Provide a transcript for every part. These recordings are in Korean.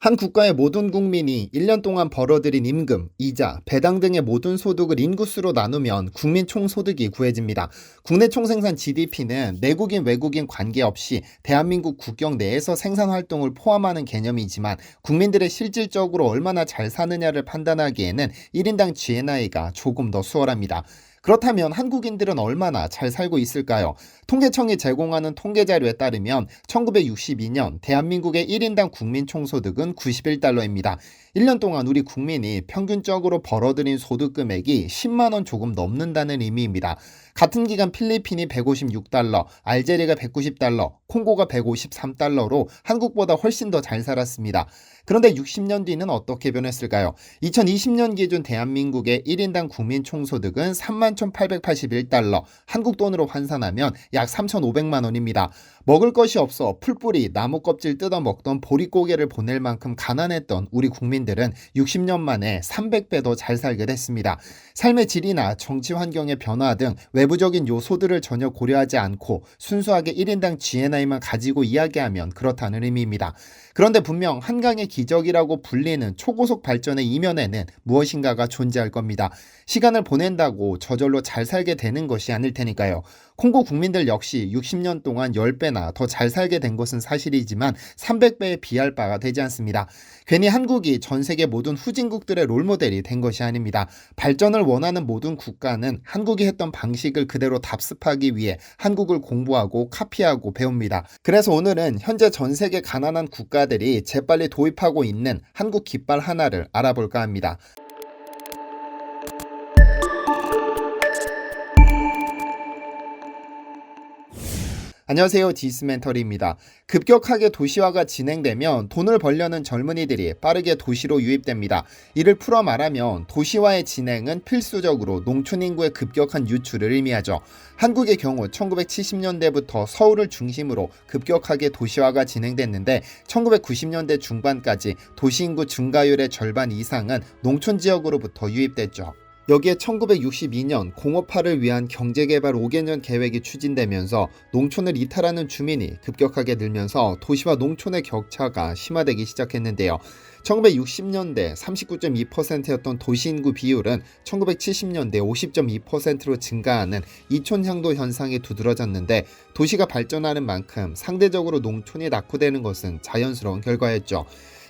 한 국가의 모든 국민이 1년 동안 벌어들인 임금, 이자, 배당 등의 모든 소득을 인구수로 나누면 국민 총소득이 구해집니다. 국내 총생산 GDP는 내국인, 외국인 관계없이 대한민국 국경 내에서 생산 활동을 포함하는 개념이지만 국민들의 실질적으로 얼마나 잘 사느냐를 판단하기에는 1인당 GNI가 조금 더 수월합니다. 그렇다면 한국인들은 얼마나 잘 살고 있을까요? 통계청이 제공하는 통계 자료에 따르면 1962년 대한민국의 1인당 국민 총소득은 91달러입니다. 1년 동안 우리 국민이 평균적으로 벌어들인 소득 금액이 10만 원 조금 넘는다는 의미입니다. 같은 기간 필리핀이 156달러, 알제리가 190달러, 콩고가 153달러로 한국보다 훨씬 더 잘 살았습니다. 그런데 60년 뒤는 어떻게 변했을까요? 2020년 기준 대한민국의 1인당 국민 총소득은 31,881달러, 한국 돈으로 환산하면 약 3,500만 원입니다. 먹을 것이 없어 풀뿌리, 나무 껍질 뜯어 먹던 보릿고개를 보낼 만큼 가난했던 우리 국민들은 60년 만에 300배 더 잘 살게 됐습니다. 삶의 질이나 정치 환경의 변화 등 외부적인 요소들을 전혀 고려하지 않고 순수하게 1인당 GNI만 가지고 이야기하면 그렇다는 의미입니다. 그런데 분명 한강의 기적이라고 불리는 초고속 발전의 이면에는 무엇인가가 존재할 겁니다. 시간을 보낸다고 저절로 잘 살게 되는 것이 아닐 테니까요. 콩고 국민들 역시 60년 동안 10배나 더 잘 살게 된 것은 사실이지만 300배에 비할 바가 되지 않습니다. 괜히 한국이 전 세계 모든 후진국들의 롤모델이 된 것이 아닙니다. 발전을 원하는 모든 국가는 한국이 했던 방식을 그대로 답습하기 위해 한국을 공부하고 카피하고 배웁니다. 그래서 오늘은 현재 전 세계 가난한 국가들이 재빨리 도입하고 있는 한국 깃발 하나를 알아볼까 합니다. 안녕하세요. 디스멘터리입니다. 급격하게 도시화가 진행되면 돈을 벌려는 젊은이들이 빠르게 도시로 유입됩니다. 이를 풀어 말하면 도시화의 진행은 필수적으로 농촌 인구의 급격한 유출을 의미하죠. 한국의 경우 1970년대부터 서울을 중심으로 급격하게 도시화가 진행됐는데 1990년대 중반까지 도시 인구 증가율의 절반 이상은 농촌 지역으로부터 유입됐죠. 여기에 1962년 공업화를 위한 경제개발 5개년 계획이 추진되면서 농촌을 이탈하는 주민이 급격하게 늘면서 도시와 농촌의 격차가 심화되기 시작했는데요. 1960년대 39.2%였던 도시인구 비율은 1970년대 50.2%로 증가하는 이촌향도 현상이 두드러졌는데 도시가 발전하는 만큼 상대적으로 농촌이 낙후되는 것은 자연스러운 결과였죠.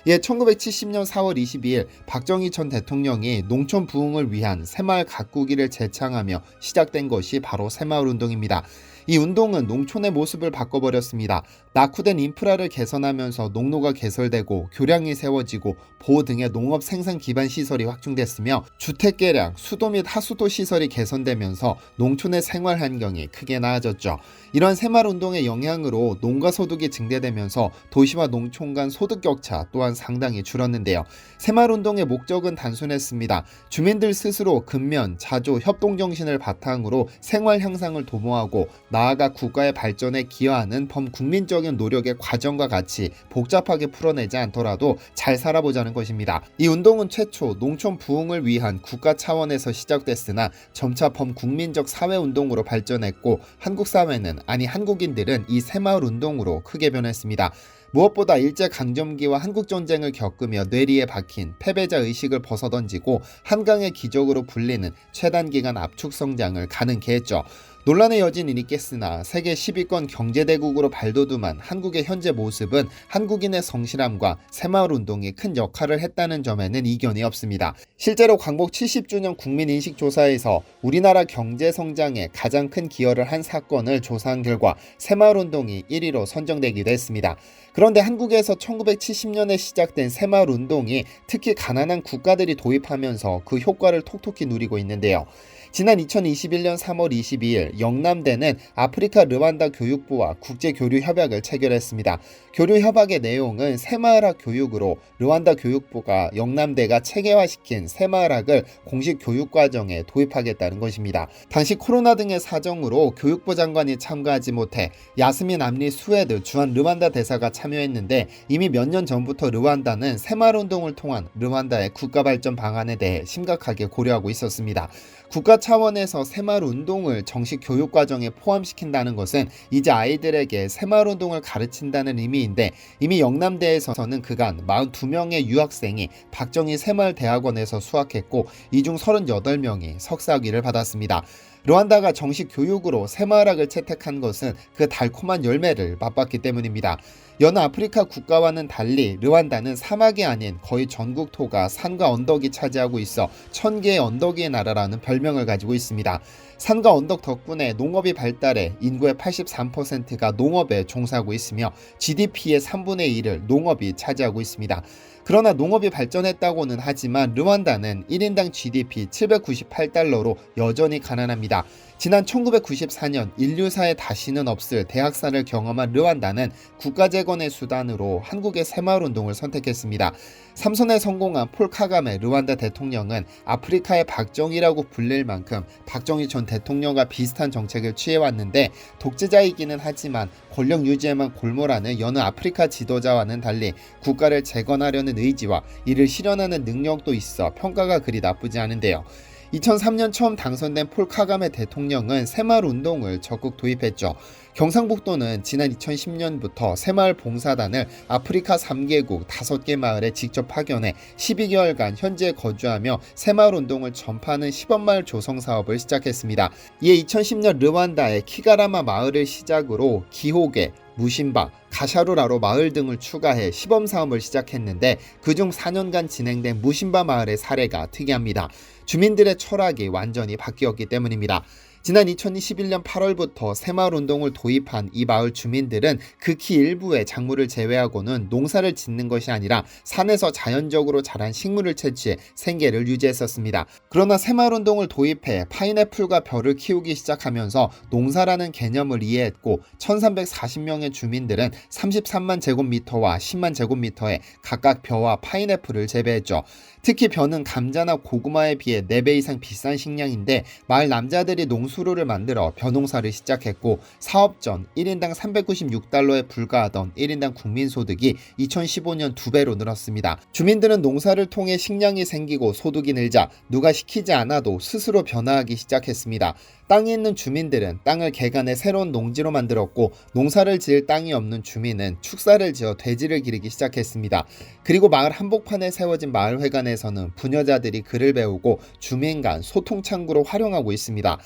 1970년 4월 22일 박정희 전 대통령이 농촌 부흥을 위한 새마을 가꾸기를 제창하며 시작된 것이 바로 새마을운동입니다. 이 운동은 농촌의 모습을 바꿔버렸습니다. 낙후된 인프라를 개선하면서 농로가 개설되고 교량이 세워지고 보호 등의 농업 생산 기반 시설이 확충됐으며 주택 개량, 수도 및 하수도 시설이 개선되면서 농촌의 생활 환경이 크게 나아졌죠. 이런 새마을운동의 영향으로 농가 소득이 증대되면서 도시와 농촌 간 소득 격차 또한 상당히 줄었는데요. 새마을운동의 목적은 단순했습니다. 주민들 스스로 근면, 자조, 협동 정신을 바탕으로 생활 향상을 도모하고 나아가 국가의 발전에 기여하는 범국민적인 노력의 과정과 같이 복잡하게 풀어내지 않더라도 잘 살아보자는 것입니다. 이 운동은 최초 농촌 부흥을 위한 국가 차원에서 시작됐으나 점차 범국민적 사회운동으로 발전했고 한국 사회는 한국인들은 이 새마을 운동으로 크게 변했습니다. 무엇보다 일제강점기와 한국전쟁을 겪으며 뇌리에 박힌 패배자 의식을 벗어던지고 한강의 기적으로 불리는 최단기간 압축성장을 가능케 했죠. 논란의 여지는 있겠으나 세계 10위권 경제대국으로 발돋움한 한국의 현재 모습은 한국인의 성실함과 새마을운동이 큰 역할을 했다는 점에는 이견이 없습니다. 실제로 광복 70주년 국민인식조사에서 우리나라 경제성장에 가장 큰 기여를 한 사건을 조사한 결과 새마을운동이 1위로 선정되기도 했습니다. 그런데 한국에서 1970년에 시작된 새마을운동이 특히 가난한 국가들이 도입하면서 그 효과를 톡톡히 누리고 있는데요. 지난 2021년 3월 22일 영남대는 아프리카 르완다 교육부와 국제교류협약을 체결했습니다. 교류협약의 내용은 새마을학 교육으로 르완다 교육부가 영남대가 체계화시킨 새마을학을 공식 교육과정에 도입하겠다는 것입니다. 당시 코로나 등의 사정으로 교육부 장관이 참가하지 못해 야스민 암리 수에드 주한 르완다 대사가 참여했는데 이미 몇 년 전부터 르완다는 새마을운동을 통한 르완다의 국가발전 방안에 대해 심각하게 고려하고 있었습니다. 국가 차원에서 새마을 운동을 정식 교육 과정에 포함시킨다는 것은 이제 아이들에게 새마을 운동을 가르친다는 의미인데, 이미 영남대에서는 그간 42명의 유학생이 박정희 새마을대학원에서 수학했고 이 중 38명이 석사학위를 받았습니다. 르완다가 정식 교육으로 새마을학을 채택한 것은 그 달콤한 열매를 맛봤기 때문입니다. 여느 아프리카 국가와는 달리 르완다는 사막이 아닌 거의 전국토가 산과 언덕이 차지하고 있어 1000개의 언덕의 나라라는 별명을 가지고 있습니다. 산과 언덕 덕분에 농업이 발달해 인구의 83%가 농업에 종사하고 있으며 GDP의 3분의 1을 농업이 차지하고 있습니다. 그러나 농업이 발전했다고는 하지만 르완다는 1인당 GDP 798달러로 여전히 가난합니다. 지난 1994년 인류사에 다시는 없을 대학살을 경험한 르완다는 국가재건의 수단으로 한국의 새마을운동을 선택했습니다. 삼선에 성공한 폴 카가메 르완다 대통령은 아프리카의 박정희라고 불릴 만큼 박정희 전 대통령과 비슷한 정책을 취해왔는데, 독재자이기는 하지만 권력 유지에만 골몰하는 여느 아프리카 지도자와는 달리 국가를 재건하려는 의지와 이를 실현하는 능력도 있어 평가가 그리 나쁘지 않은데요. 2003년 처음 당선된 폴 카가메 대통령은 새마을 운동을 적극 도입했죠. 경상북도는 지난 2010년부터 새마을 봉사단을 아프리카 3개국 5개 마을에 직접 파견해 12개월간 현지에 거주하며 새마을 운동을 전파하는 시범마을 조성 사업을 시작했습니다. 이에 2010년 르완다의 키가라마 마을을 시작으로 기호게, 무심바, 가샤루라로 마을 등을 추가해 시범사업을 시작했는데, 그중 4년간 진행된 무심바 마을의 사례가 특이합니다. 주민들의 철학이 완전히 바뀌었기 때문입니다. 지난 2021년 8월부터 새마을운동을 도입한 이 마을 주민들은 극히 일부의 작물을 제외하고는 농사를 짓는 것이 아니라 산에서 자연적으로 자란 식물을 채취해 생계를 유지했었습니다. 그러나 새마을운동을 도입해 파인애플과 벼를 키우기 시작하면서 농사라는 개념을 이해했고 1340명의 주민들은 33만 제곱미터와 10만 제곱미터에 각각 벼와 파인애플을 재배했죠. 특히 벼는 감자나 고구마에 비해 4배 이상 비싼 식량인데, 마을 남자들이 농수로를 만들어 벼농사를 시작했고, 사업 전 1인당 396달러에 불과하던 1인당 국민소득이 2015년 2배로 늘었습니다. 주민들은 농사를 통해 식량이 생기고 소득이 늘자 누가 시키지 않아도 스스로 변화하기 시작했습니다. 땅이 있는 주민들은 땅을 개간해 새로운 농지로 만들었고, 농사를 지을 땅이 없는 주민은 축사를 지어 돼지를 기르기 시작했습니다. 그리고 마을 한복판에 세워진 마을회관에서는 부녀자들이 글을 배우고 주민 간 소통 창구로 활용하고 있습니다.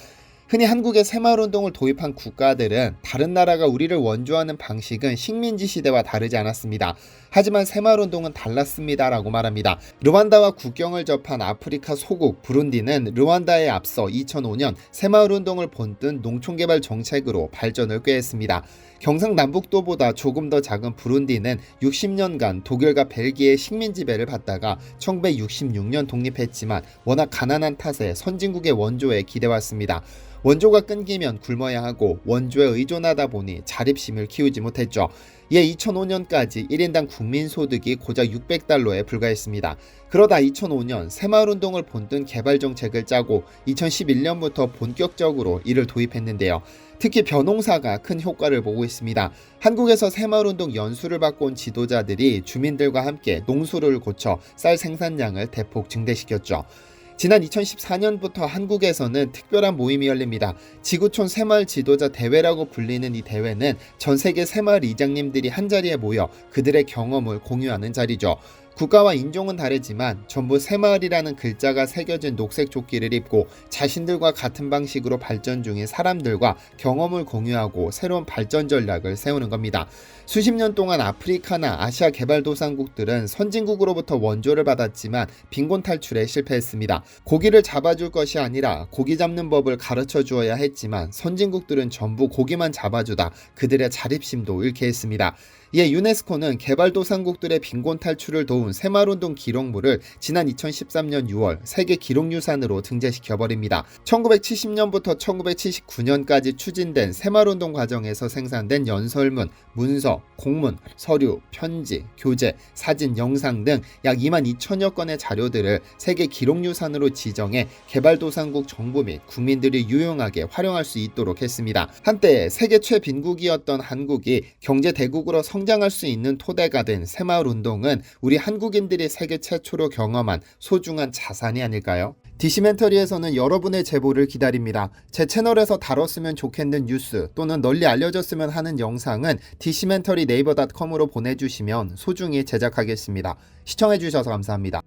흔히 한국의 새마을운동을 도입한 국가들은 다른 나라가 우리를 원조하는 방식은 식민지 시대와 다르지 않았습니다. 하지만 새마을운동은 달랐습니다라고 말합니다. 르완다와 국경을 접한 아프리카 소국 부룬디는 르완다에 앞서 2005년 새마을운동을 본뜬 농촌개발 정책으로 발전을 꾀했습니다. 경상남북도보다 조금 더 작은 부룬디는 60년간 독일과 벨기에의 식민지배를 받다가 1966년 독립했지만 워낙 가난한 탓에 선진국의 원조에 기대왔습니다. 원조가 끊기면 굶어야 하고 원조에 의존하다 보니 자립심을 키우지 못했죠. 이에 2005년까지 1인당 국민소득이 고작 600달러에 불과했습니다. 그러다 2005년 새마을운동을 본뜬 개발정책을 짜고 2011년부터 본격적으로 이를 도입했는데요. 특히 벼농사가 큰 효과를 보고 있습니다. 한국에서 새마을운동 연수를 받고 온 지도자들이 주민들과 함께 농수로를 고쳐 쌀 생산량을 대폭 증대시켰죠. 지난 2014년부터 한국에서는 특별한 모임이 열립니다. 지구촌 새마을 지도자 대회라고 불리는 이 대회는 전 세계 새마을 이장님들이 한자리에 모여 그들의 경험을 공유하는 자리죠. 국가와 인종은 다르지만 전부 새마을이라는 글자가 새겨진 녹색 조끼를 입고 자신들과 같은 방식으로 발전 중인 사람들과 경험을 공유하고 새로운 발전 전략을 세우는 겁니다. 수십 년 동안 아프리카나 아시아 개발도상국들은 선진국으로부터 원조를 받았지만 빈곤 탈출에 실패했습니다. 고기를 잡아줄 것이 아니라 고기 잡는 법을 가르쳐 주어야 했지만 선진국들은 전부 고기만 잡아주다 그들의 자립심도 잃게 했습니다. 이에 유네스코는 개발도상국들의 빈곤 탈출을 도운 새마을운동 기록물을 지난 2013년 6월 세계 기록유산으로 등재시켜버립니다. 1970년부터 1979년까지 추진된 새마을운동 과정에서 생산된 연설문, 문서, 공문, 서류, 편지, 교재, 사진, 영상 등 약 22,000여 건의 자료들을 세계 기록유산으로 지정해 개발도상국 정부 및 국민들이 유용하게 활용할 수 있도록 했습니다. 한때 세계 최빈국이었던 한국이 경제대국으로 성장할 수 있는 토대가 된 새마을운동은 우리 한국인들이 세계 최초로 경험한 소중한 자산이 아닐까요? 디시멘터리에서는 여러분의 제보를 기다립니다. 제 채널에서 다뤘으면 좋겠는 뉴스 또는 널리 알려졌으면 하는 영상은 디시멘터리 네이버.com으로 보내주시면 소중히 제작하겠습니다. 시청해주셔서 감사합니다.